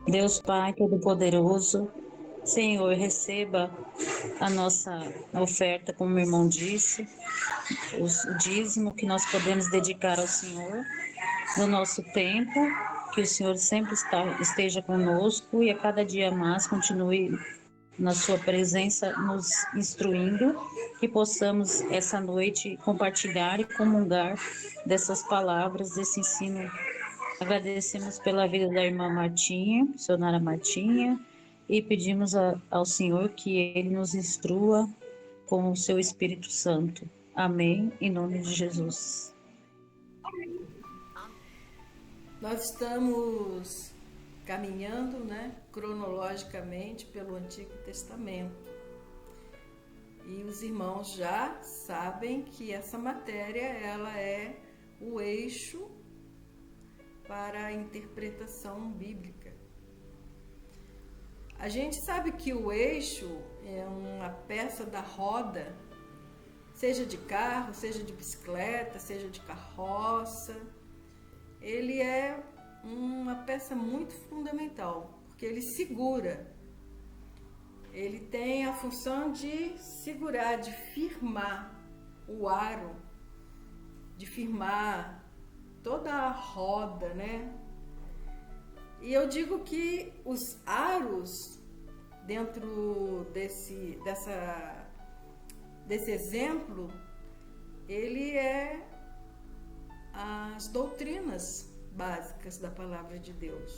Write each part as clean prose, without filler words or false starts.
Deus Pai Todo-Poderoso, Senhor, receba a nossa oferta, como o irmão disse, o dízimo que nós podemos dedicar ao Senhor, no nosso tempo, que o Senhor sempre esteja conosco e a cada dia mais continue na sua presença nos instruindo, que possamos essa noite compartilhar e comungar dessas palavras, desse ensino. Agradecemos pela vida da irmã Martinha, missionária Martinha, e pedimos ao Senhor que Ele nos instrua com o seu Espírito Santo. Amém, em nome de Jesus. Nós estamos caminhando, cronologicamente pelo Antigo Testamento. E os irmãos já sabem que essa matéria ela é o eixo para a interpretação bíblica. A gente sabe que o eixo é uma peça da roda, seja de carro, seja de bicicleta, seja de carroça. Ele é uma peça muito fundamental, porque ele segura. Ele tem a função de segurar, de firmar o aro, de firmar toda a roda, E eu digo que os aros, dentro desse exemplo, ele é as doutrinas básicas da palavra de Deus.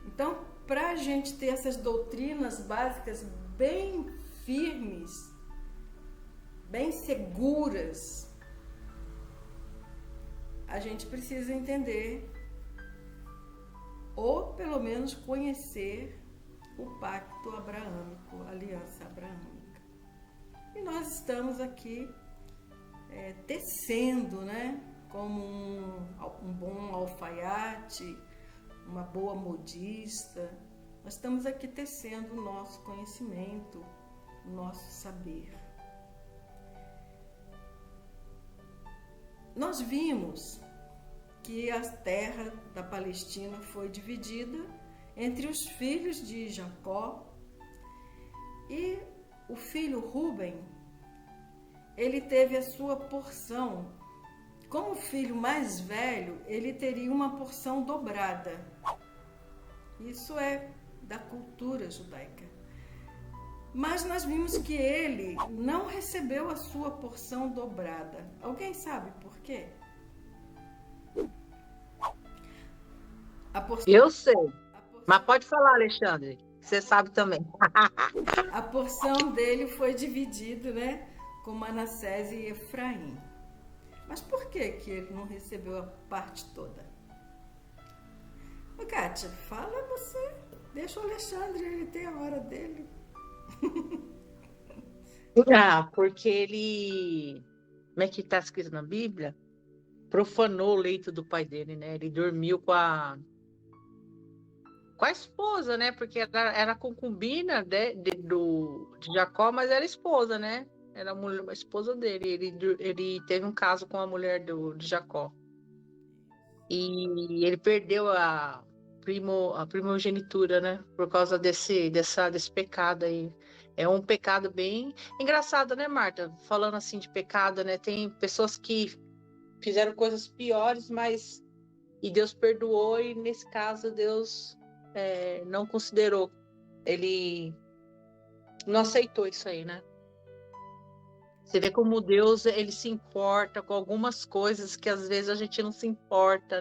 Então, para a gente ter essas doutrinas básicas bem firmes, bem seguras, a gente precisa entender, ou pelo menos conhecer, o pacto abraâmico, a aliança abraâmica. E nós estamos aqui tecendo, como um bom alfaiate, uma boa modista. Nós estamos aqui tecendo o nosso conhecimento, o nosso saber. Nós vimos que a terra da Palestina foi dividida entre os filhos de Jacó, e o filho Rúben, ele teve a sua porção. Como filho mais velho, ele teria uma porção dobrada. Isso é da cultura judaica. Mas nós vimos que ele não recebeu a sua porção dobrada. Alguém sabe por quê? Eu sei. Mas pode falar, Alexandre. Você sabe também. A porção dele foi dividida, com Manassés e Efraim. Mas por que ele não recebeu a parte toda? Ô, Kátia, fala você. Deixa o Alexandre, ele tem a hora dele. Porque ele, como é que está escrito na Bíblia? Profanou o leito do pai dele, Ele dormiu com a esposa, Porque era concubina de Jacó, mas era esposa, Era a esposa dele. Ele teve um caso com a mulher de Jacó. E ele perdeu a primogenitura, Por causa desse pecado aí. É um pecado bem engraçado, Marta? Falando assim de pecado, Tem pessoas que fizeram coisas piores, e Deus perdoou, e nesse caso Deus não considerou. Ele não aceitou isso aí, Você vê como Deus, ele se importa com algumas coisas que às vezes a gente não se importa,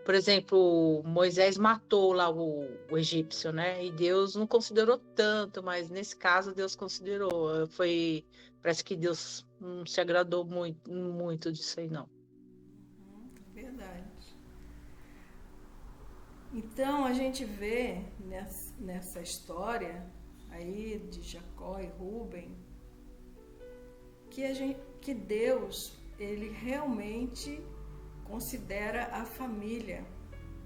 Por exemplo, Moisés matou lá o egípcio, E Deus não considerou tanto, mas nesse caso Deus considerou. Parece que Deus não se agradou muito disso aí, não. Verdade. Então a gente vê nessa história aí de Jacó e Rúben que Deus, ele realmente considera a família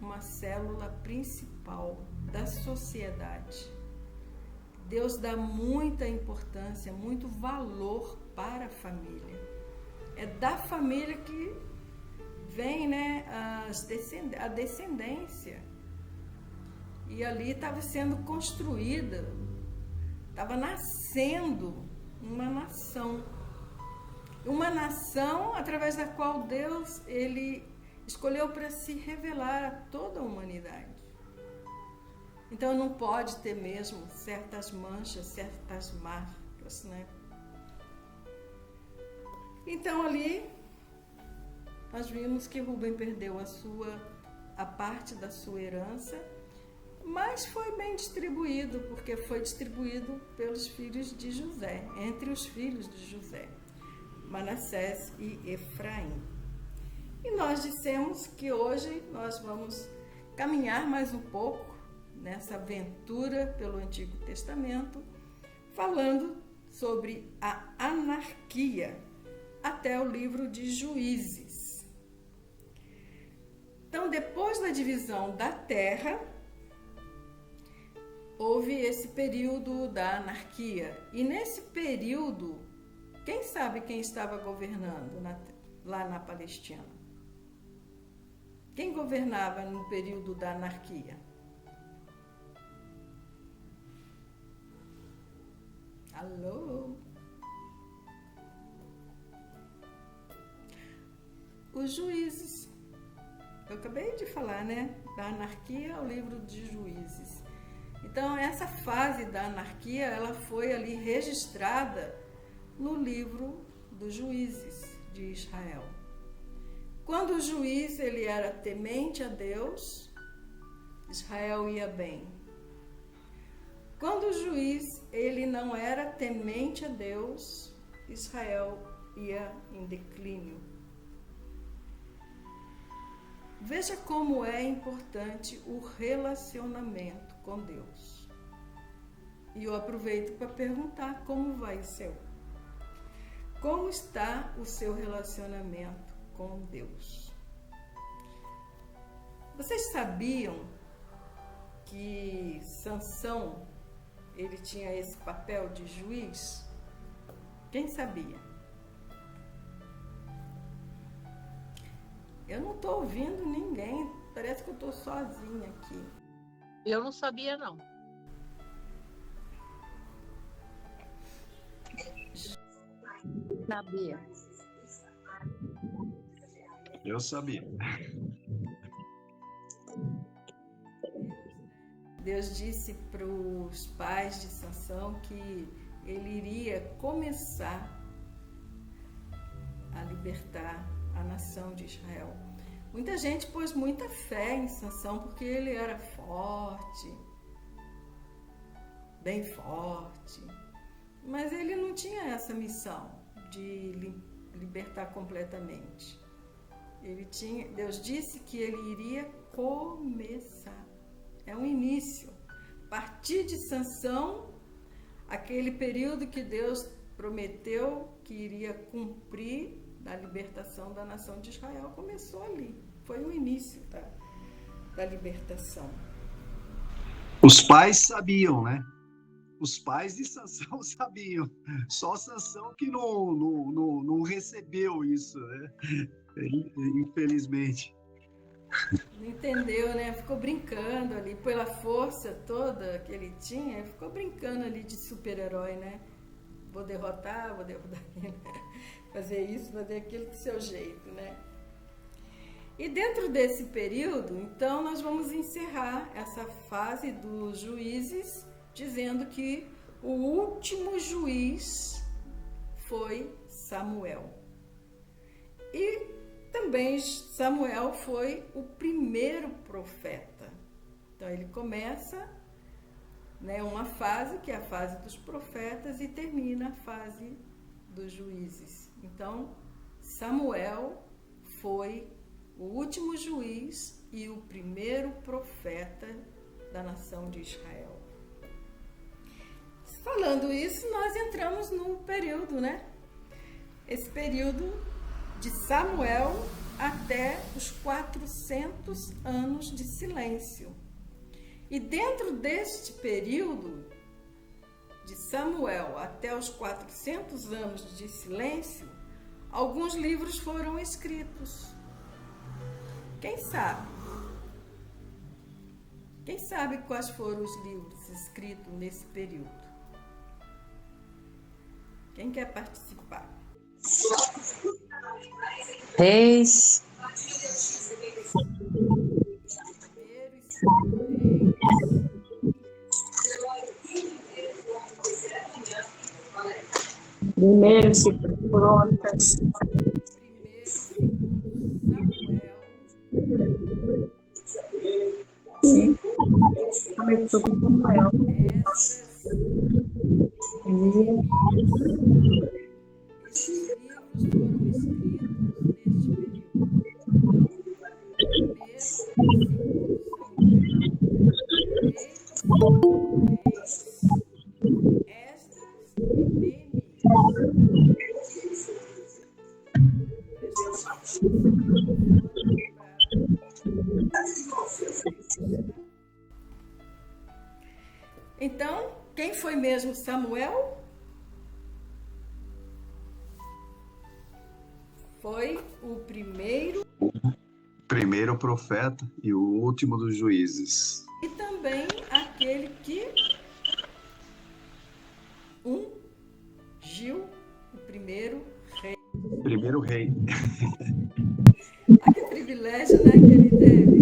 uma célula principal da sociedade. Deus dá muita importância, muito valor para a família. É da família que vem, a descendência. E ali estava sendo construída, estava nascendo uma nação. Uma nação através da qual Deus ele escolheu para se revelar a toda a humanidade. Então não pode ter mesmo certas manchas, certas marcas, né? Então ali nós vimos que Rubem perdeu a parte da sua herança, mas foi bem distribuído, porque foi distribuído pelos filhos de José, entre os filhos de José, Manassés e Efraim. E nós dissemos que hoje nós vamos caminhar mais um pouco nessa aventura pelo Antigo Testamento, falando sobre a anarquia até o livro de Juízes. Então, depois da divisão da terra, houve esse período da anarquia. E nesse período, quem sabe quem estava governando lá na Palestina? Quem governava no período da anarquia? Alô? Os juízes. Eu acabei de falar, né? Da anarquia ao livro de Juízes. Então, essa fase da anarquia, ela foi ali registrada no livro dos Juízes de Israel. Quando o juiz ele era temente a Deus, Israel ia bem. Quando o juiz ele não era temente a Deus, Israel ia em declínio. Veja como é importante o relacionamento com Deus. E eu aproveito para perguntar como vai o seu. Como está o seu relacionamento com Deus? Vocês sabiam que Sansão ele tinha esse papel de juiz? Quem sabia? Eu não estou ouvindo ninguém, parece que eu estou sozinha aqui. Eu não sabia, não. Sabia. Eu sabia. Deus disse para os pais de Sansão que ele iria começar a libertar a nação de Israel. Muita gente pôs muita fé em Sansão porque ele era forte, bem forte, mas ele não tinha essa missão de libertar completamente. Deus disse que ele iria começar. É um início. A partir de Sansão, aquele período que Deus prometeu que iria cumprir da libertação da nação de Israel, começou ali. Foi o início da libertação. Os pais sabiam, né? Os pais de Sansão sabiam. Só Sansão que não recebeu isso, né? Infelizmente. Não entendeu, né? Ficou brincando ali, pela força toda que ele tinha, ele ficou brincando ali de super-herói, né? Vou derrotar aquele, fazer isso, fazer aquilo do seu jeito, né? E dentro desse período, então, nós vamos encerrar essa fase dos juízes, dizendo que o último juiz foi Samuel. E também Samuel foi o primeiro profeta. Então ele começa, né, uma fase, que é a fase dos profetas, e termina a fase dos juízes. Então Samuel foi o último juiz e o primeiro profeta da nação de Israel. Falando isso, nós entramos num período, né? Esse período de Samuel até os 400 anos de silêncio. E dentro deste período de Samuel até os 400 anos de silêncio, alguns livros foram escritos. Quem sabe? Quem sabe quais foram os livros escritos nesse período? Quem quer participar? Reis, Primeiro e segundo Reis. Primeiro se Crônicas, Primeiro e segundo Samuel. começou com Samuel. Esdras e Neemias. Esses livros foram escritos neste período. Então, primeiro e segundo Samuel, Reis, Esdras e Neemias. Então, quem foi mesmo Samuel? Foi o primeiro Primeiro profeta e o último dos juízes. e também aquele que ungiu o primeiro rei. Primeiro rei. Ah, que privilégio, né, que ele teve.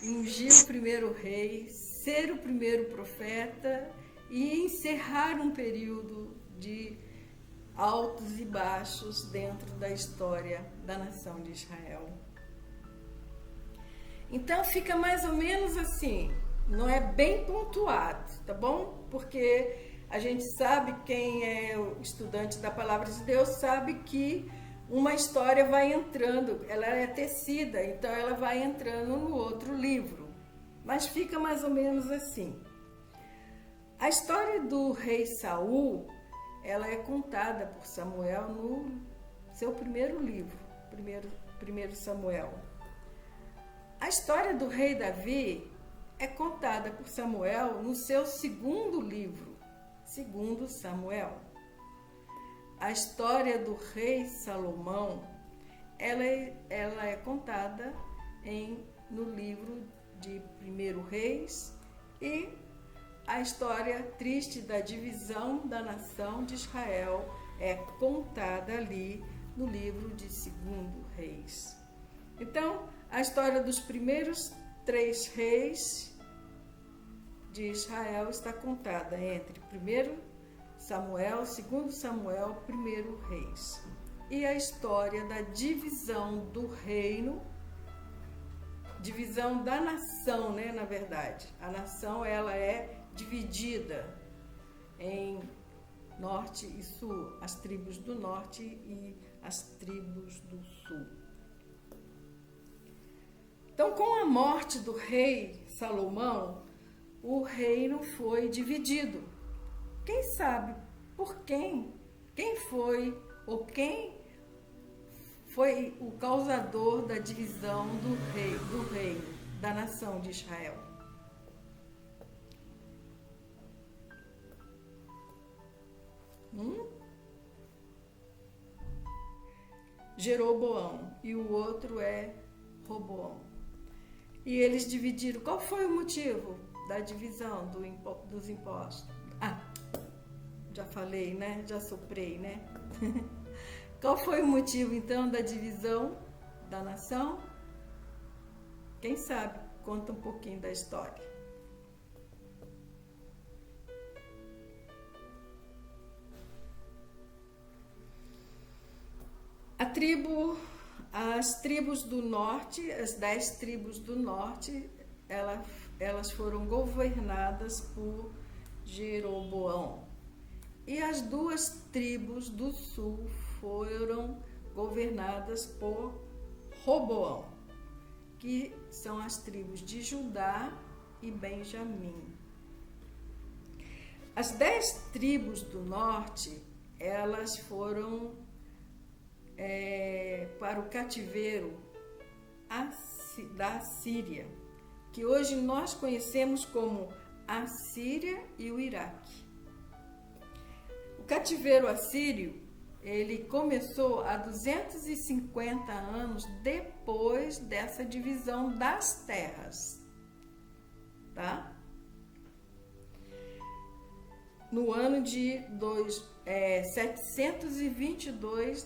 Ungir o primeiro rei, ser o primeiro profeta e encerrar um período de altos e baixos dentro da história da nação de Israel. Então fica mais ou menos assim, não é bem pontuado, tá bom? Porque a gente sabe, quem é o estudante da Palavra de Deus sabe que uma história vai entrando, ela é tecida, então ela vai entrando no outro livro. Mas fica mais ou menos assim. A história do rei Saul, ela é contada por Samuel no seu primeiro livro, primeiro Samuel. A história do rei Davi é contada por Samuel no seu segundo livro, segundo Samuel. A história do rei Salomão, ela é contada no livro de 1 Reis, e a história triste da divisão da nação de Israel é contada ali no livro de 2 Reis. Então, a história dos primeiros 3 reis de Israel está contada entre 1 Samuel, 2 Samuel, 1 Reis. E a história da divisão do reino, divisão da nação, né, na verdade. A nação, ela é dividida em norte e sul, as tribos do norte e as tribos do sul. Então, com a morte do rei Salomão, o reino foi dividido. Quem sabe por quem? Quem foi ou quem foi o causador da divisão do reino, da nação de Israel? Jeroboão, e o outro é Roboão. E eles dividiram. Qual foi o motivo da divisão dos impostos? Ah, já falei, né? Já soprei, né? Qual foi o motivo, então, da divisão da nação? Quem sabe? Conta um pouquinho da história. As tribos do norte, as 10 tribos do norte, elas foram governadas por Jeroboão. E as 2 tribos do sul foram governadas por Roboão, que são as tribos de Judá e Benjamim. As 10 tribos do norte, elas foram para o cativeiro da Síria, que hoje nós conhecemos como a Síria e o Iraque. O cativeiro assírio, ele começou há 250 anos depois dessa divisão das terras. tá? No ano de 722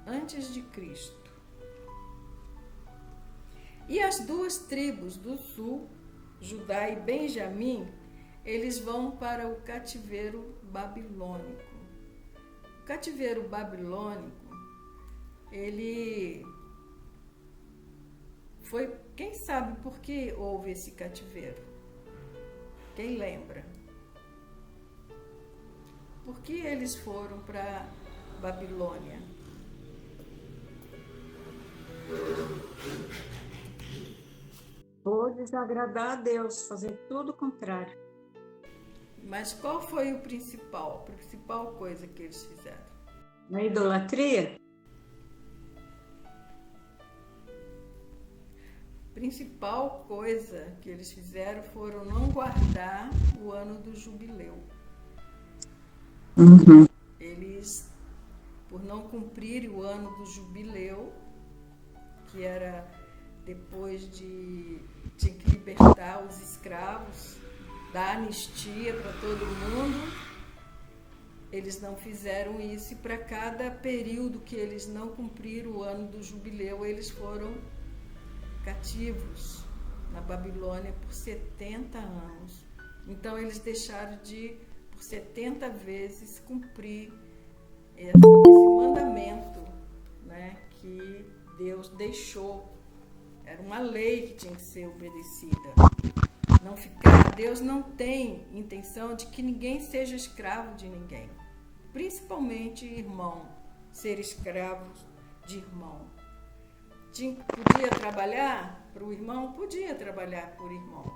antes de Cristo. E as duas tribos do sul, Judá e Benjamim, eles vão para o cativeiro babilônico. O cativeiro babilônico, ele foi, quem sabe por que houve esse cativeiro? Quem lembra? Por que eles foram para Babilônia? Por desagradar a Deus, fazer tudo o contrário. Mas qual foi a principal coisa que eles fizeram? Na idolatria, Principal coisa que eles fizeram foram não guardar o ano do jubileu. Eles, por não cumprir o ano do jubileu, que era depois tinha que libertar os escravos, dar anistia para todo mundo, eles não fizeram isso, e para cada período que eles não cumpriram o ano do jubileu, eles foram cativos na Babilônia por 70 anos. Então eles deixaram de, por 70 vezes, cumprir esse mandamento, né, que Deus deixou. Era uma lei que tinha que ser obedecida. Deus não tem intenção de que ninguém seja escravo de ninguém, principalmente irmão, ser escravo de irmão. Podia trabalhar para o irmão? Podia trabalhar por irmão.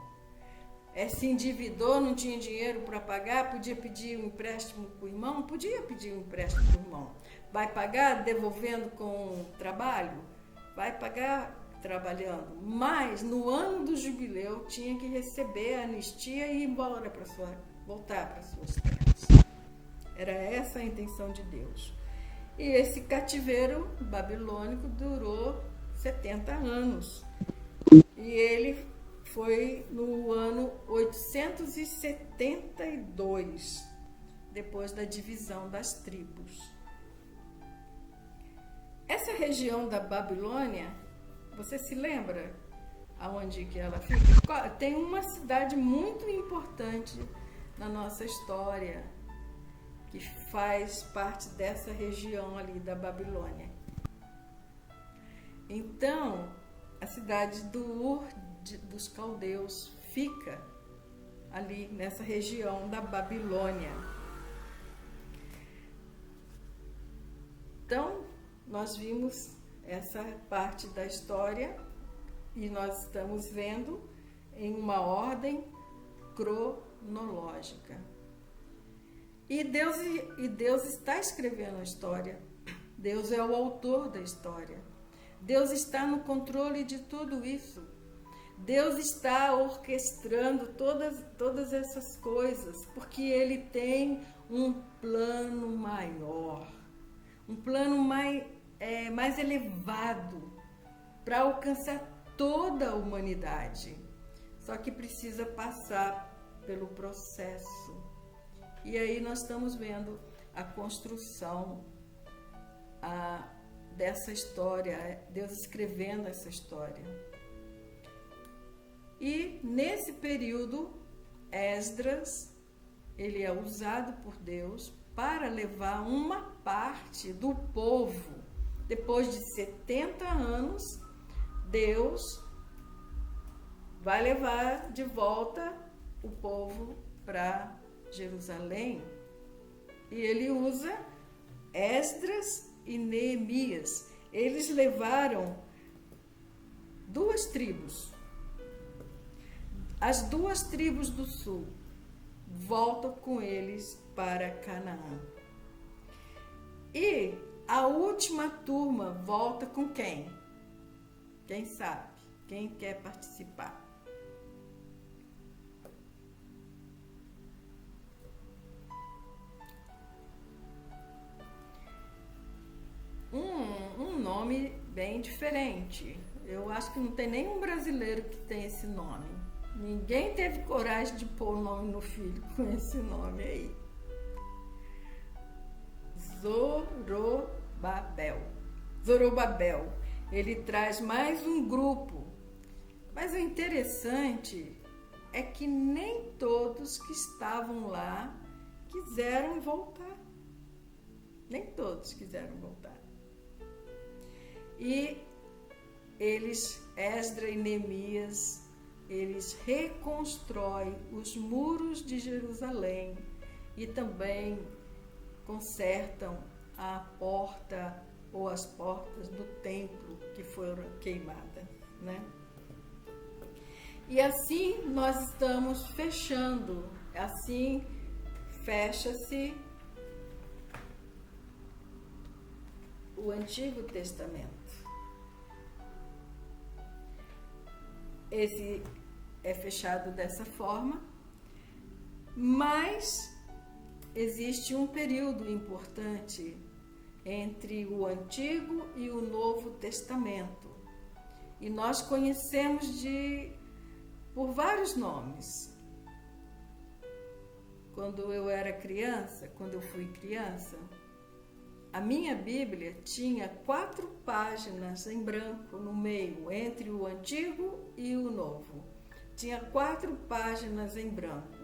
Se endividou, não tinha dinheiro para pagar, podia pedir um empréstimo para o irmão? Podia pedir um empréstimo para o irmão. Vai pagar devolvendo com trabalho? Vai pagar trabalhando. Mas no ano do jubileu tinha que receber a anistia e ir embora voltar para suas terras. Era essa a intenção de Deus. E esse cativeiro babilônico durou 70 anos. E ele foi no ano 872, depois da divisão das tribos. Essa região da Babilônia, você se lembra aonde que ela fica? Tem uma cidade muito importante na nossa história que faz parte dessa região ali da Babilônia. Então, a cidade do Ur dos Caldeus fica ali nessa região da Babilônia. Então, nós vimos essa parte da história e nós estamos vendo em uma ordem cronológica. E Deus está escrevendo a história. Deus é o autor da história. Deus está no controle de tudo isso. Deus está orquestrando todas essas coisas, porque Ele tem um plano maior, um plano mais elevado para alcançar toda a humanidade. Só que precisa passar pelo processo. E aí nós estamos vendo a construção dessa história, Deus escrevendo essa história. E nesse período, Esdras, ele é usado por Deus para levar uma parte do povo. Depois de 70 anos, Deus vai levar de volta o povo para Jerusalém. E ele usa Esdras e Neemias. Eles levaram duas tribos. As duas tribos do sul voltam com eles para Canaã. E a última turma volta com quem? Quem sabe? Quem quer participar? Um nome bem diferente. Eu acho que não tem nenhum brasileiro que tem esse nome. Ninguém teve coragem de pôr o nome no filho com esse nome aí. Zorobabel. Ele traz mais um grupo. Mas o interessante é que nem todos que estavam lá quiseram voltar. Nem todos quiseram voltar. E eles, Esdra e Neemias, eles reconstroem os muros de Jerusalém e também consertam a porta ou as portas do templo que foram queimadas, né? E assim nós estamos fechando, assim fecha-se o Antigo Testamento. Esse é fechado dessa forma, mas existe um período importante entre o Antigo e o Novo Testamento. E nós conhecemos por vários nomes. Quando eu era criança, quando eu fui criança, a minha Bíblia tinha 4 páginas em branco no meio, entre o Antigo e o Novo. Tinha 4 páginas em branco.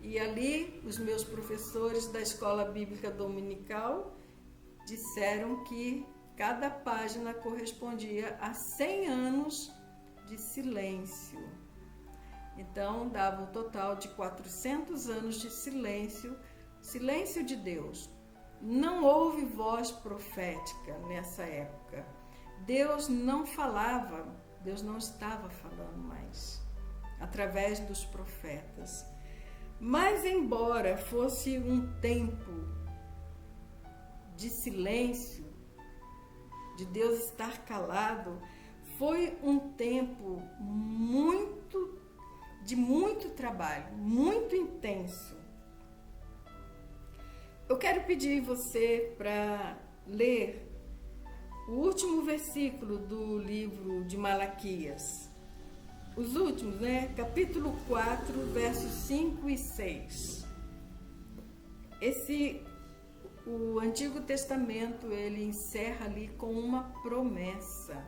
E ali, os meus professores da Escola Bíblica Dominical disseram que cada página correspondia a 100 anos de silêncio. Então, dava um total de 400 anos de silêncio, silêncio de Deus. Não houve voz profética nessa época. Deus não falava, Deus não estava falando mais, através dos profetas. Mas, embora fosse um tempo de silêncio, de Deus estar calado, foi um tempo de muito trabalho, muito intenso. Eu quero pedir você para ler o último versículo do livro de Malaquias. Os últimos, né? Capítulo 4, versos 5 e 6. O Antigo Testamento, ele encerra ali com uma promessa.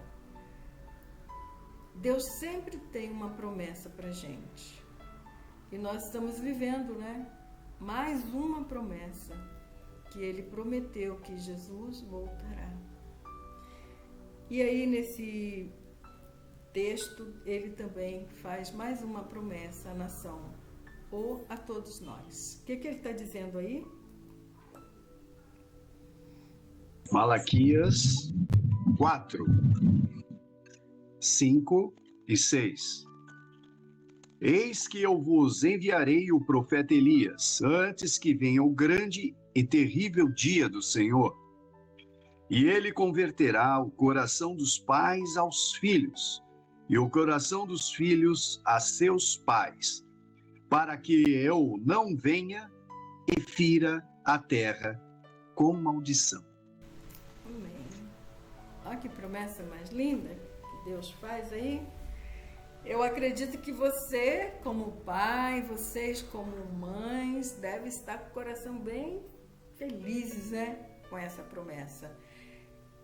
Deus sempre tem uma promessa para a gente. E nós estamos vivendo, né? Mais uma promessa, que ele prometeu que Jesus voltará. E aí, nesse texto, ele também faz mais uma promessa à nação, ou a todos nós. O que ele está dizendo aí? Malaquias 4, 5 e 6. Eis que eu vos enviarei o profeta Elias, antes que venha o grande e terrível dia do Senhor. E ele converterá o coração dos pais aos filhos, e o coração dos filhos a seus pais, para que eu não venha e fira a terra com maldição. Amém. Olha que promessa mais linda que Deus faz aí. Eu acredito que você, como pai, vocês como mães, devem estar com o coração bem felizes, né, com essa promessa.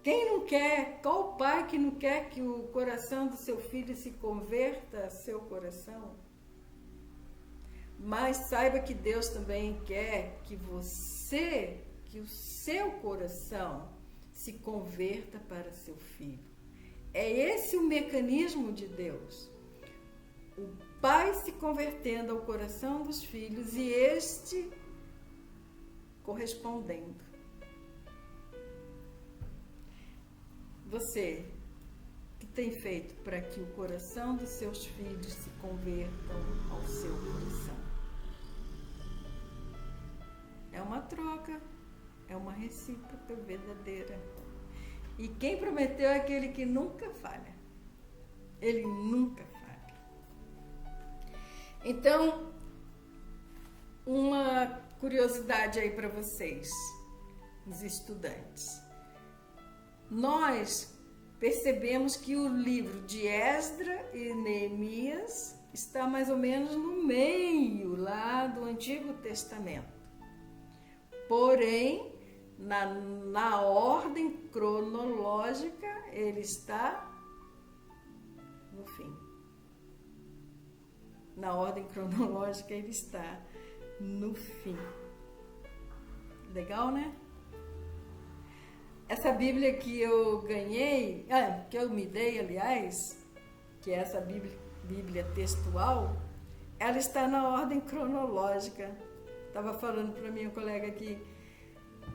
Quem não quer, qual pai que não quer que o coração do seu filho se converta a seu coração? Mas saiba que Deus também quer que o seu coração se converta para seu filho. É esse o mecanismo de Deus. O pai se convertendo ao coração dos filhos e este correspondendo. Você, que tem feito para que o coração dos seus filhos se convertam ao seu coração? É uma troca, é uma recíproca verdadeira. E quem prometeu é aquele que nunca falha. Ele nunca falha. Então, uma curiosidade aí para vocês, os estudantes. Nós percebemos que o livro de Esdra e Neemias está mais ou menos no meio lá do Antigo Testamento. Porém, na ordem cronológica, ele está no fim. Na ordem cronológica, ele está no fim. Legal, né? Essa Bíblia que eu ganhei, que eu me dei, aliás, que é essa Bíblia textual, ela está na ordem cronológica. Estava falando para minha colega aqui,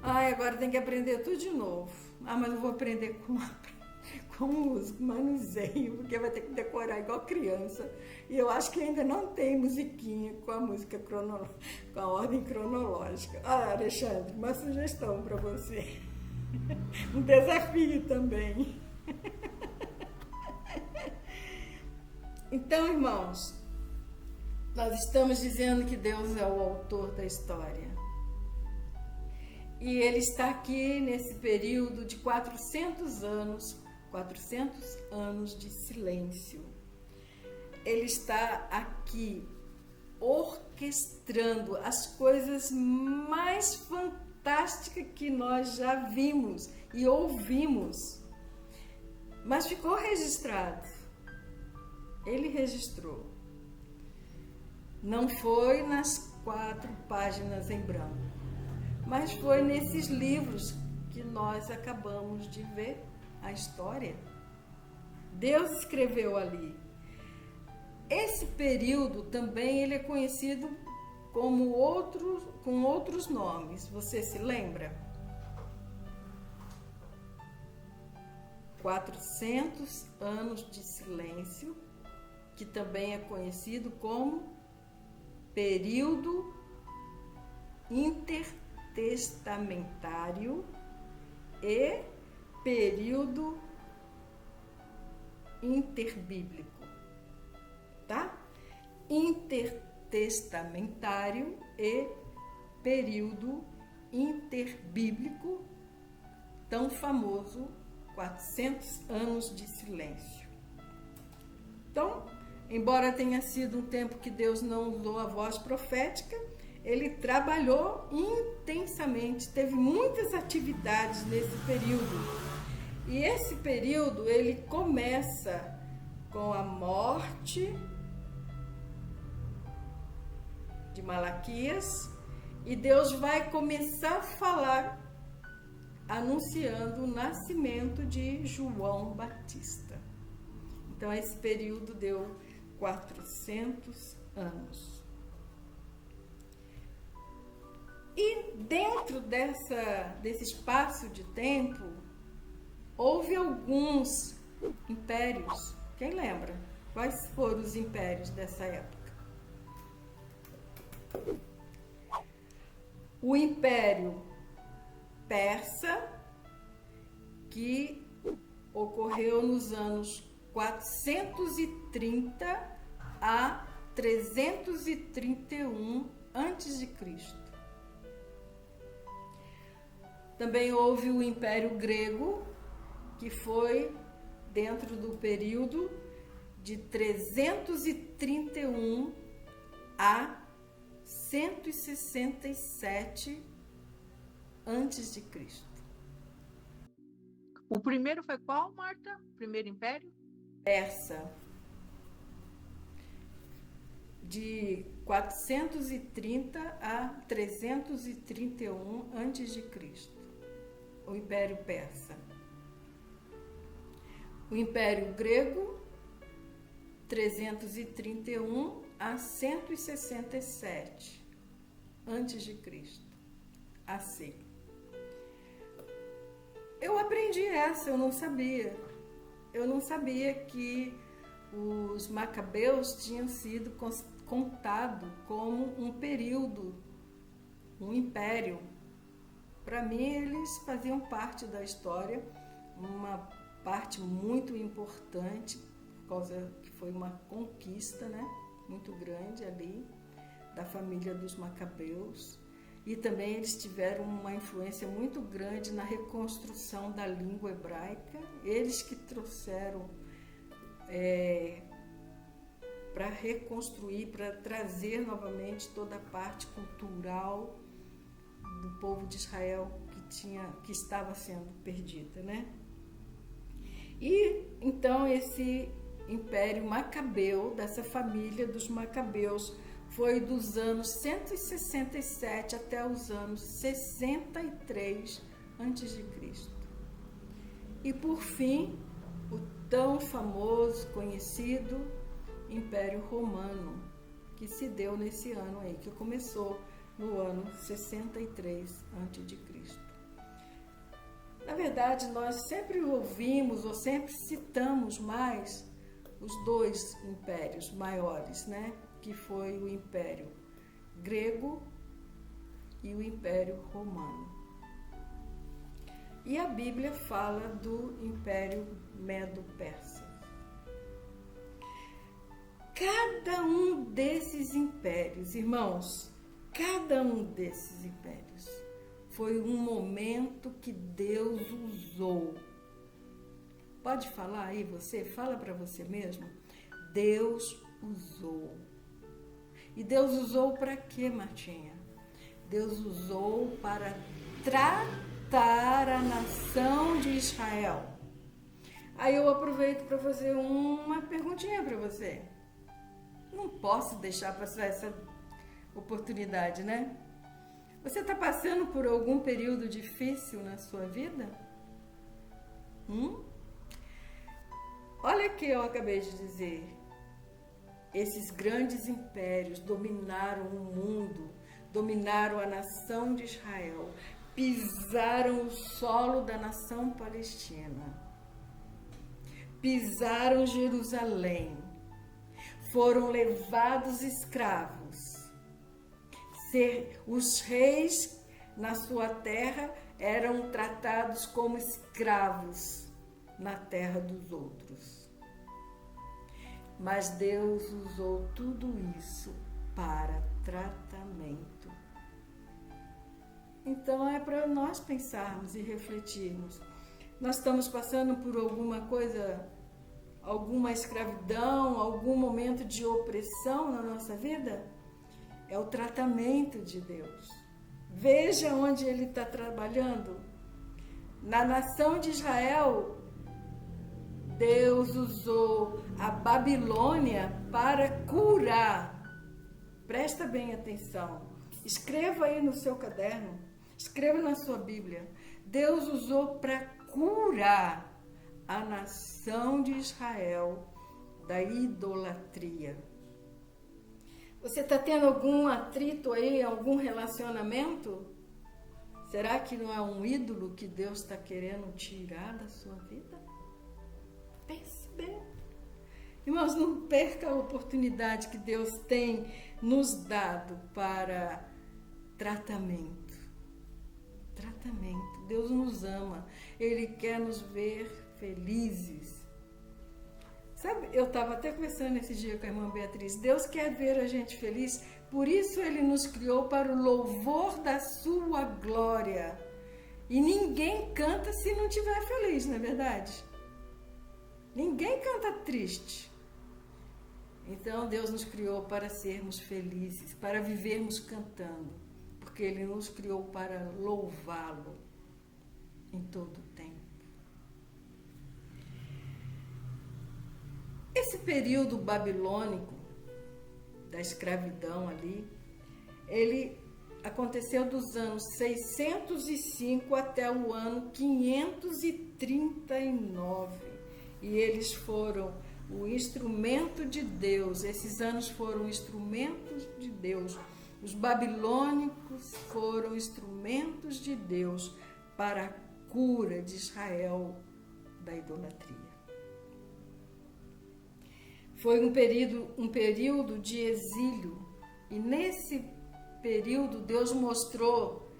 agora tem que aprender tudo de novo. Mas eu vou aprender com música, manuseio, porque vai ter que decorar igual criança. E eu acho que ainda não tem musiquinha com a música com a ordem cronológica. Alexandre, uma sugestão para você. Um desafio também. Então, irmãos, nós estamos dizendo que Deus é o autor da história. E Ele está aqui nesse período de 400 anos de silêncio. Ele está aqui orquestrando as coisas mais fantásticas que nós já vimos e ouvimos. Mas ficou registrado. Ele registrou. Não foi nas 4 páginas em branco, mas foi nesses livros que nós acabamos de ver a história. Deus escreveu ali. Esse período também ele é conhecido com outros nomes. Você se lembra? 400 anos de silêncio, que também é conhecido como período intertestamentário e período interbíblico, tá? Intertestamentário e período interbíblico, tão famoso 400 anos de silêncio. Então, embora tenha sido um tempo que Deus não usou a voz profética, ele trabalhou intensamente, teve muitas atividades nesse período. E esse período, ele começa com a morte de Malaquias, e Deus vai começar a falar, anunciando o nascimento de João Batista. Então, esse período deu 400 anos. E dentro desse espaço de tempo, houve alguns impérios. Quem lembra? Quais foram os impérios dessa época? O Império Persa, que ocorreu nos anos 430 a 331 a.C. Também houve o Império Grego, que foi dentro do período de 331 a 167 a.C. O primeiro foi qual, Marta? O primeiro império? Persa. De 430 a 331 a.C. O Império Persa. O Império Grego, 331 a 167 a.C. AC. Eu aprendi essa, eu não sabia. Eu não sabia que os macabeus tinham sido contados como um período, um império. Para mim, eles faziam parte da história, uma parte muito importante, por causa que foi uma conquista, né, muito grande ali, da família dos macabeus. E também eles tiveram uma influência muito grande na reconstrução da língua hebraica. Eles que trouxeram para reconstruir, para trazer novamente toda a parte cultural do povo de Israel que estava sendo perdida, né? E então esse Império Macabeu, dessa família dos Macabeus, foi dos anos 167 até os anos 63 a.C. E por fim, o tão famoso, conhecido Império Romano, que se deu nesse ano aí, que começou no ano 63 a.C. Na verdade, nós sempre ouvimos ou sempre citamos mais os dois impérios maiores, né? Que foi o Império Grego e o Império Romano. E a Bíblia fala do Império Medo-Persa. Cada um desses impérios, irmãos, cada um desses impérios foi um momento que Deus usou. Pode falar aí você? Fala para você mesmo. Deus usou. E Deus usou para quê, Martinha? Deus usou para tratar a nação de Israel. Aí eu aproveito para fazer uma perguntinha para você. Não posso deixar passar essa oportunidade, né? Você está passando por algum período difícil na sua vida? Olha o que eu acabei de dizer. Esses grandes impérios dominaram o mundo, dominaram a nação de Israel, pisaram o solo da nação palestina, pisaram Jerusalém, foram levados escravos. Os reis na sua terra eram tratados como escravos na terra dos outros. Mas Deus usou tudo isso para tratamento. Então é para nós pensarmos e refletirmos. Nós estamos passando por alguma coisa, alguma escravidão, algum momento de opressão na nossa vida? É o tratamento de Deus. Veja onde Ele está trabalhando. Na nação de Israel, Deus usou a Babilônia para curar. Presta bem atenção. Escreva aí no seu caderno. Escreva na sua Bíblia. Deus usou para curar a nação de Israel da idolatria. Você está tendo algum atrito aí, algum relacionamento? Será que não é um ídolo que Deus está querendo tirar da sua vida? Pense bem. Irmãos, não perca a oportunidade que Deus tem nos dado para tratamento. Tratamento. Deus nos ama. Ele quer nos ver felizes. Sabe, eu estava até conversando esse dia com a irmã Beatriz. Deus quer ver a gente feliz, por isso Ele nos criou para o louvor da sua glória. E ninguém canta se não estiver feliz, não é verdade? Ninguém canta triste. Então Deus nos criou para sermos felizes, para vivermos cantando, porque Ele nos criou para louvá-lo em todo o tempo. Esse período babilônico da escravidão ali, ele aconteceu dos anos 605 até o ano 539. E eles foram o instrumento de Deus. Esses anos foram instrumentos de Deus. Os babilônicos foram instrumentos de Deus para a cura de Israel da idolatria. Foi um período de exílio, e nesse período Deus mostrou,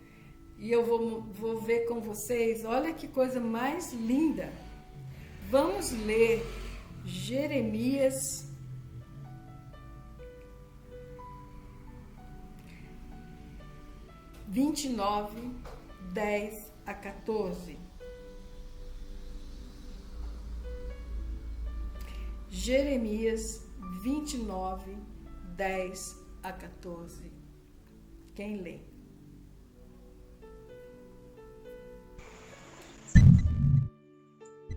e eu vou ver com vocês, olha que coisa mais linda. Vamos ler Jeremias 29, 10 a 14. Jeremias 29, 10 a 14. Quem lê?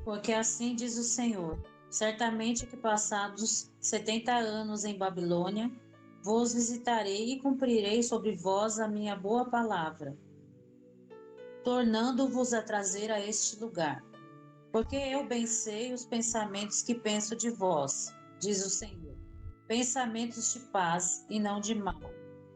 Porque assim diz o Senhor: certamente que passados 70 anos em Babilônia, vos visitarei e cumprirei sobre vós a minha boa palavra, tornando-vos a trazer a este lugar. Porque eu bem sei os pensamentos que penso de vós, diz o Senhor, pensamentos de paz e não de mal,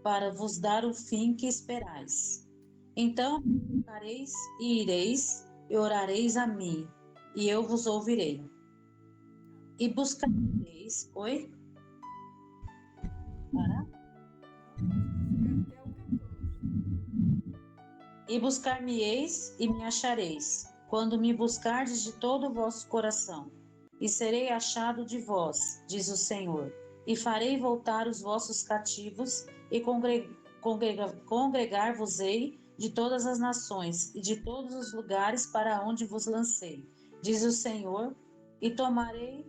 para vos dar o fim que esperais. Então me invocareis e ireis, e orareis a mim, e eu vos ouvirei. E buscareis... Oi? Para? E buscar-me-eis e me achareis, quando me buscardes de todo o vosso coração. E serei achado de vós, diz o Senhor, e farei voltar os vossos cativos, e congregar-vos-ei de todas as nações, e de todos os lugares para onde vos lancei, diz o Senhor, e tornarei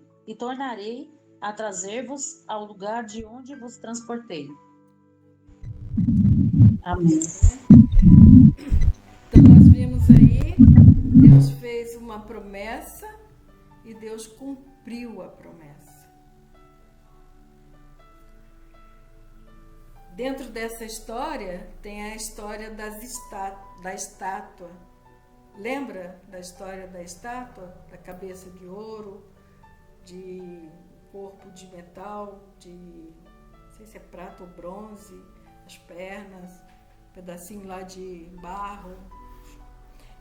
a trazer-vos ao lugar de onde vos transportei. Amém. Então nós vimos aí, Deus fez uma promessa e Deus cumpriu a promessa. Dentro dessa história tem a história da estátua. Lembra da história da estátua? Da cabeça de ouro, de corpo de metal, de não sei se é prata ou bronze, as pernas, um pedacinho lá de barro.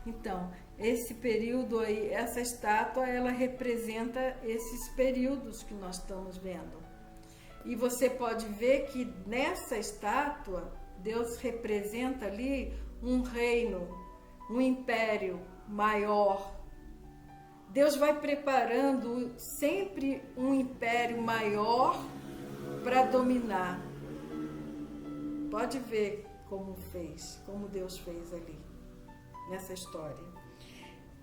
Então, esse período aí, essa estátua, ela representa esses períodos que nós estamos vendo. E você pode ver que nessa estátua, Deus representa ali um reino, um império maior. Deus vai preparando sempre um império maior para dominar. Pode ver como Deus fez ali, nessa história.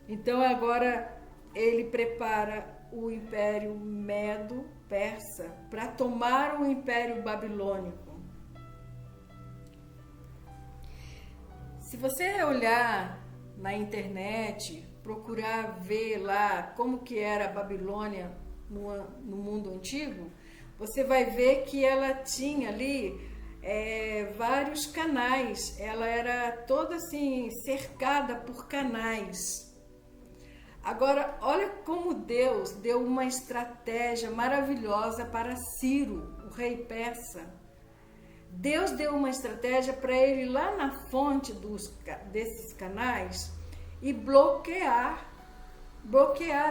Então agora ele prepara o Império Medo-Persa para tomar o Império Babilônico. Se você olhar na internet, procurar ver lá como que era a Babilônia no mundo antigo, você vai ver que ela tinha ali vários canais. Ela era toda assim cercada por canais. Agora, olha como Deus deu uma estratégia maravilhosa para Ciro, o rei persa. Deus deu uma estratégia para ele ir lá na fonte desses canais e bloquear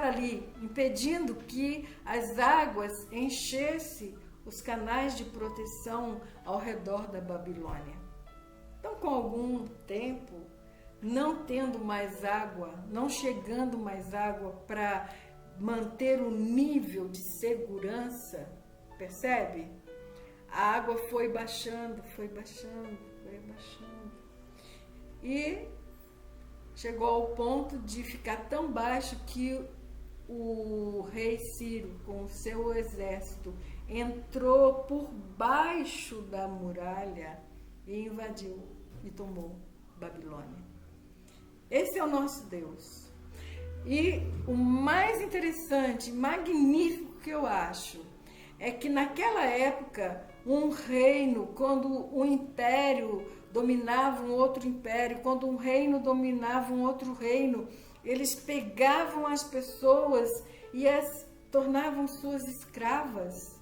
ali, impedindo que as águas enchessem os canais de proteção ao redor da Babilônia. Então, com algum tempo, não tendo mais água, não chegando mais água para manter o nível de segurança, percebe? A água foi baixando, foi baixando, foi baixando. E chegou ao ponto de ficar tão baixo que o rei Ciro, com o seu exército, entrou por baixo da muralha e invadiu e tomou Babilônia. Esse é o nosso Deus. E o mais interessante, magnífico que eu acho, é que naquela época, um reino, quando um império dominava um outro império, quando um reino dominava um outro reino, eles pegavam as pessoas e as tornavam suas escravas.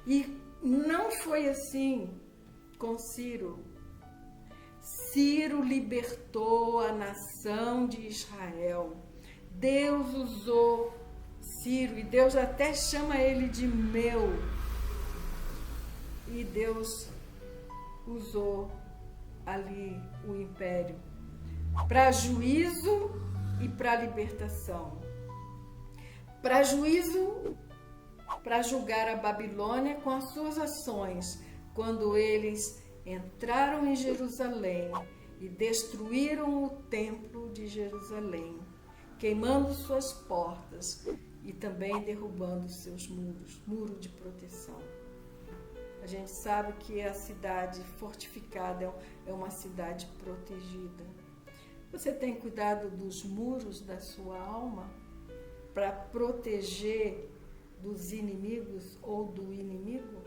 E não foi assim com Ciro. Ciro libertou a nação de Israel. Deus usou Ciro, e Deus até chama ele de meu. E Deus usou ali o império para juízo e para libertação. Para juízo, para julgar a Babilônia com as suas ações, quando eles entraram em Jerusalém e destruíram o templo de Jerusalém, queimando suas portas e também derrubando os seus muros, muro de proteção. A gente sabe que a cidade fortificada é uma cidade protegida. Você tem cuidado dos muros da sua alma para proteger dos inimigos ou do inimigo?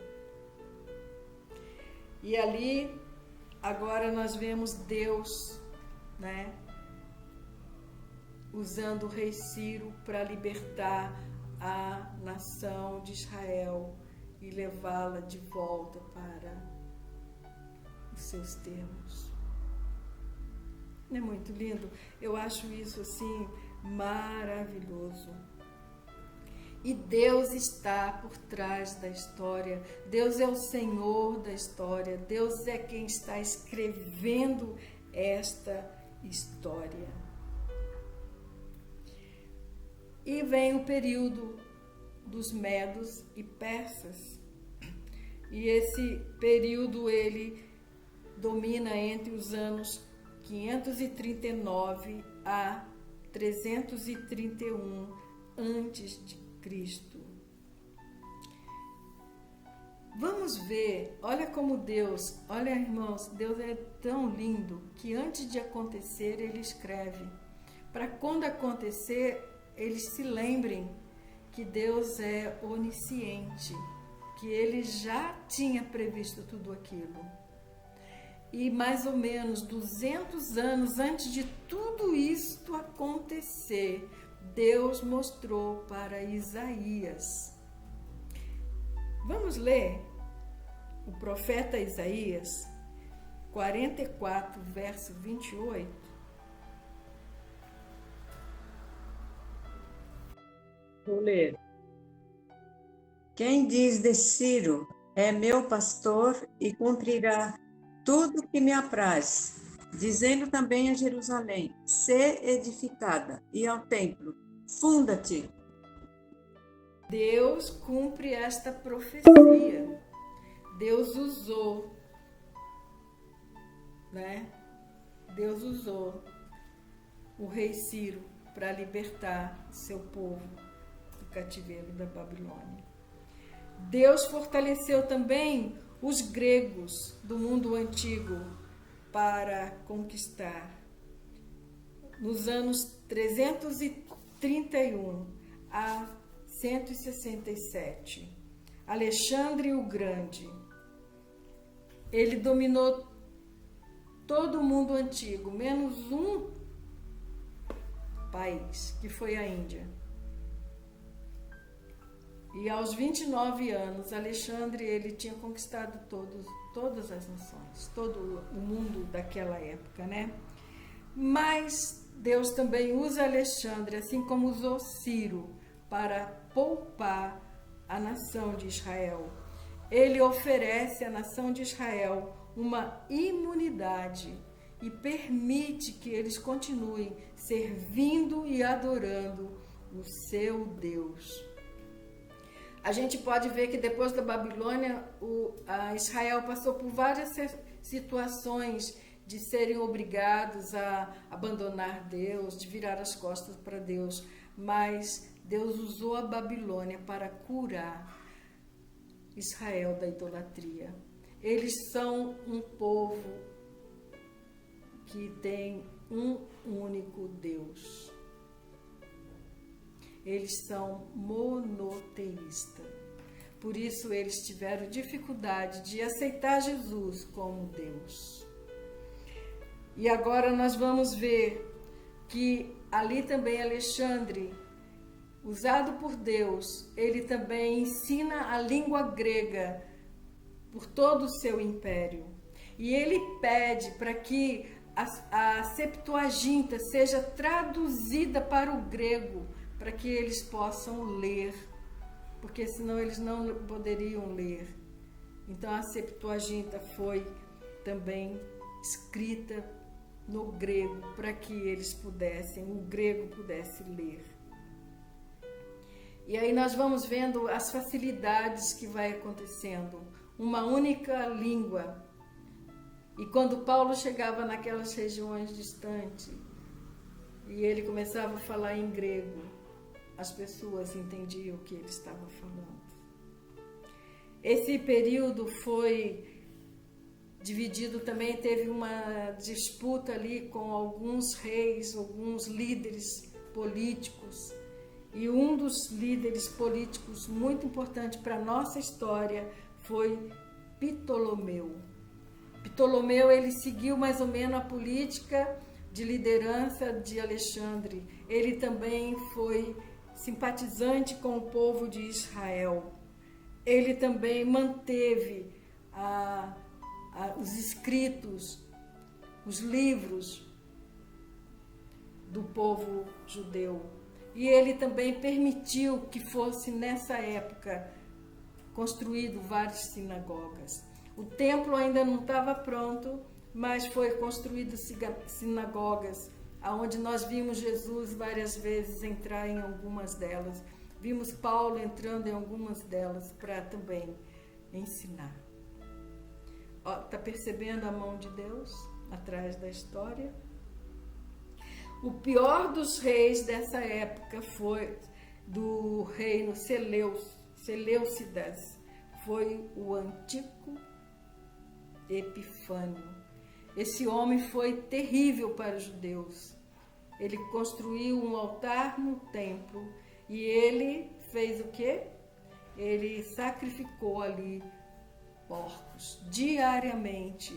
E ali, agora nós vemos Deus, né, usando o rei Ciro para libertar a nação de Israel e levá-la de volta para os seus termos. Não é muito lindo? Eu acho isso assim maravilhoso. E Deus está por trás da história. Deus é o Senhor da história. Deus é quem está escrevendo esta história. E vem o período dos medos e persas. E esse período ele domina entre os anos 539 a 331 antes de Cristo. Vamos ver, olha como Deus, olha irmãos, Deus é tão lindo que antes de acontecer ele escreve, para quando acontecer eles se lembrem que Deus é onisciente, que ele já tinha previsto tudo aquilo. E mais ou menos 200 anos antes de tudo isto acontecer, Deus mostrou para Isaías. Vamos ler o profeta Isaías 44, verso 28. Vou ler. Quem diz de Ciro é meu pastor e cumprirá tudo que me apraz, dizendo também a Jerusalém, sê edificada, e ao templo, funda-te. Deus cumpre esta profecia. Deus usou, né? Deus usou o rei Ciro para libertar seu povo do cativeiro da Babilônia. Deus fortaleceu também os gregos do mundo antigo para conquistar. Nos anos 331 a 167, Alexandre o Grande, ele dominou todo o mundo antigo, menos um país, que foi a Índia. E aos 29 anos, Alexandre ele tinha conquistado todas as nações, todo o mundo daquela época, né? Mas Deus também usa Alexandre, assim como usou Ciro, para poupar a nação de Israel. Ele oferece à nação de Israel uma imunidade e permite que eles continuem servindo e adorando o seu Deus. A gente pode ver que depois da Babilônia, Israel passou por várias situações de serem obrigados a abandonar Deus, de virar as costas para Deus, mas Deus usou a Babilônia para curar Israel da idolatria. Eles são um povo que tem um único Deus. Eles são monoteístas. Por isso eles tiveram dificuldade de aceitar Jesus como Deus. E agora nós vamos ver que ali também Alexandre, usado por Deus, ele também ensina a língua grega por todo o seu império. E ele pede para que a Septuaginta seja traduzida para o grego, para que eles possam ler, porque senão eles não poderiam ler. Então a Septuaginta foi também escrita no grego, para que eles pudessem, o grego pudesse ler. E aí nós vamos vendo as facilidades que vai acontecendo, uma única língua. E quando Paulo chegava naquelas regiões distantes, e ele começava a falar em grego, as pessoas entendiam o que ele estava falando. Esse período foi dividido também, teve uma disputa ali com alguns reis, alguns líderes políticos. E um dos líderes políticos muito importante para a nossa história foi Ptolomeu. Ptolomeu, ele seguiu mais ou menos a política de liderança de Alexandre. Ele também foi simpatizante com o povo de Israel. Ele também manteve os escritos, os livros do povo judeu. E ele também permitiu que fosse, nessa época, construído várias sinagogas. O templo ainda não estava pronto, mas foi construído sinagogas, onde nós vimos Jesus várias vezes entrar em algumas delas. Vimos Paulo entrando em algumas delas para também ensinar. Está percebendo a mão de Deus atrás da história? O pior dos reis dessa época foi do reino Seleucidas, foi o Antíoco Epifânio. Esse homem foi terrível para os judeus. Ele construiu um altar no templo e ele fez o quê? Ele sacrificou ali porcos diariamente.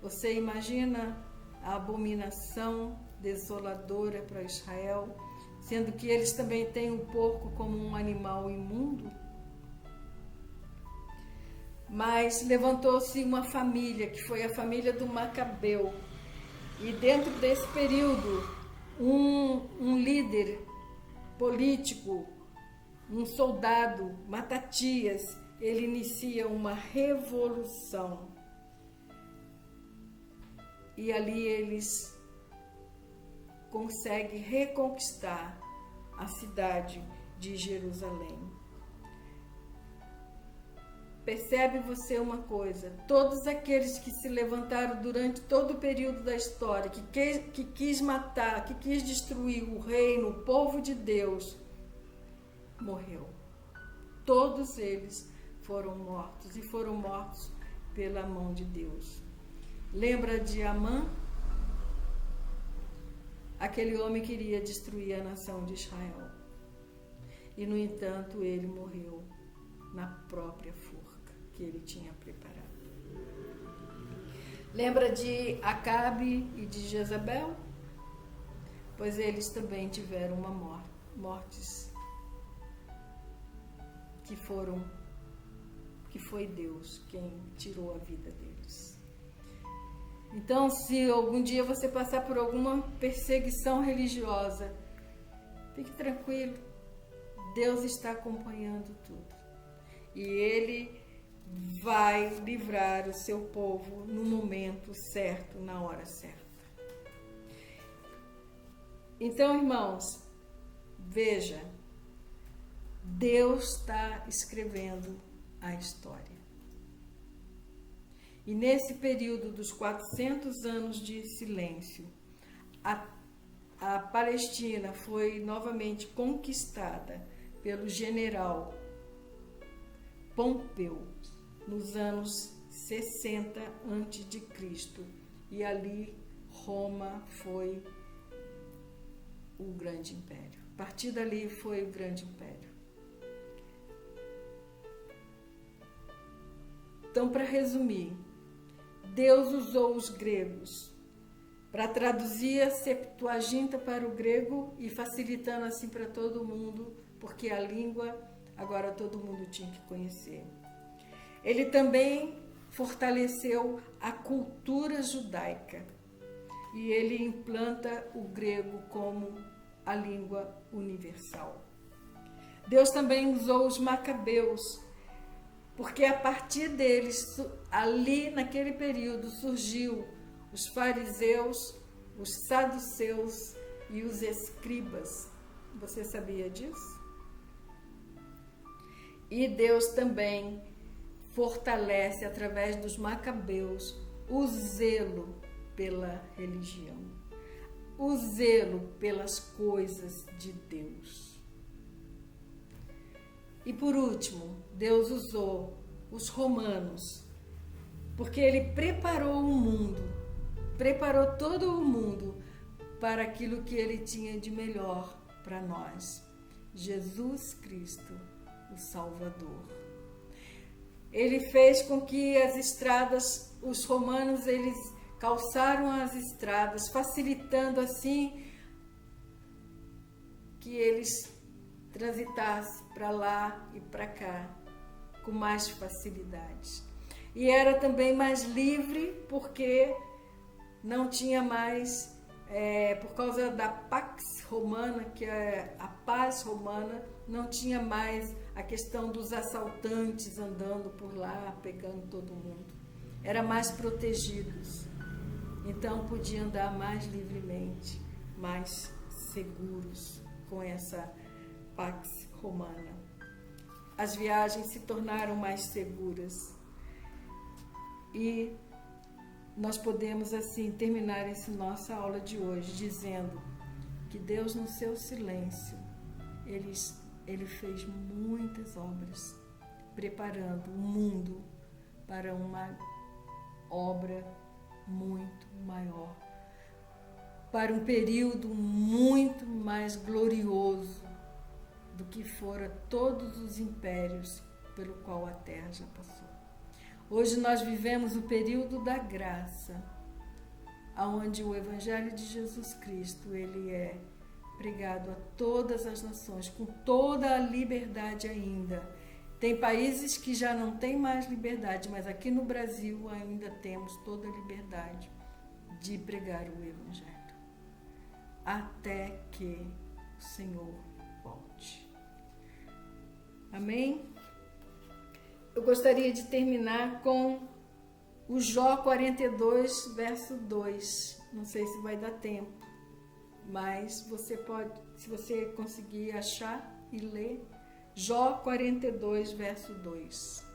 Você imagina a abominação desoladora para Israel, sendo que eles também têm o porco como um animal imundo? Mas levantou-se uma família, que foi a família do Macabeu, e dentro desse período, um líder político, um soldado, Matatias, ele inicia uma revolução. E ali eles conseguem reconquistar a cidade de Jerusalém. Percebe você uma coisa? Todos aqueles que se levantaram durante todo o período da história, que quis matar, que quis destruir o reino, o povo de Deus, morreu. Todos eles foram mortos, e foram mortos pela mão de Deus. Lembra de Amã? Aquele homem queria destruir a nação de Israel. E, no entanto, ele morreu na própria forca que ele tinha preparado. Lembra de Acabe e de Jezabel? Pois eles também tiveram uma mortes que foi Deus quem tirou a vida deles. Então, se algum dia você passar por alguma perseguição religiosa, fique tranquilo, Deus está acompanhando tudo. E Ele vai livrar o seu povo no momento certo, na hora certa. Então, irmãos, veja, Deus está escrevendo a história. E nesse período dos 400 anos de silêncio, a Palestina foi novamente conquistada pelo general Pompeu nos anos 60 a.C. E ali Roma foi o grande império. A partir dali foi o grande império. Então, para resumir, Deus usou os gregos para traduzir a Septuaginta para o grego e facilitando assim para todo mundo, porque a língua agora todo mundo tinha que conhecer. Ele também fortaleceu a cultura judaica e ele implanta o grego como a língua universal. Deus também usou os macabeus, porque a partir deles, ali naquele período, surgiu os fariseus, os saduceus e os escribas. Você sabia disso? E Deus também fortalece, através dos macabeus, o zelo pela religião, o zelo pelas coisas de Deus. E por último, Deus usou os romanos, porque Ele preparou o mundo, preparou todo o mundo para aquilo que Ele tinha de melhor para nós. Jesus Cristo, o Salvador. Ele fez com que as estradas, os romanos, eles calçaram as estradas, facilitando assim que eles transitassem para lá e para cá com mais facilidade. E era também mais livre porque não tinha mais, por causa da Pax Romana, que é a paz romana, não tinha mais a questão dos assaltantes andando por lá, pegando todo mundo. Era mais protegidos. Então podia andar mais livremente, mais seguros com essa Pax Romana. As viagens se tornaram mais seguras. E nós podemos assim terminar essa nossa aula de hoje dizendo que Deus, no seu silêncio, Ele fez muitas obras, preparando o mundo para uma obra muito maior, para um período muito mais glorioso do que fora todos os impérios pelo qual a terra já passou. Hoje nós vivemos o período da graça, onde o Evangelho de Jesus Cristo ele é pregado a todas as nações, com toda a liberdade ainda. Tem países que já não têm mais liberdade, mas aqui no Brasil ainda temos toda a liberdade de pregar o Evangelho, até que o Senhor volte. Amém? Eu gostaria de terminar com o Jó 42, verso 2. Não sei se vai dar tempo, mas você pode, se você conseguir achar e ler, Jó 42, verso 2.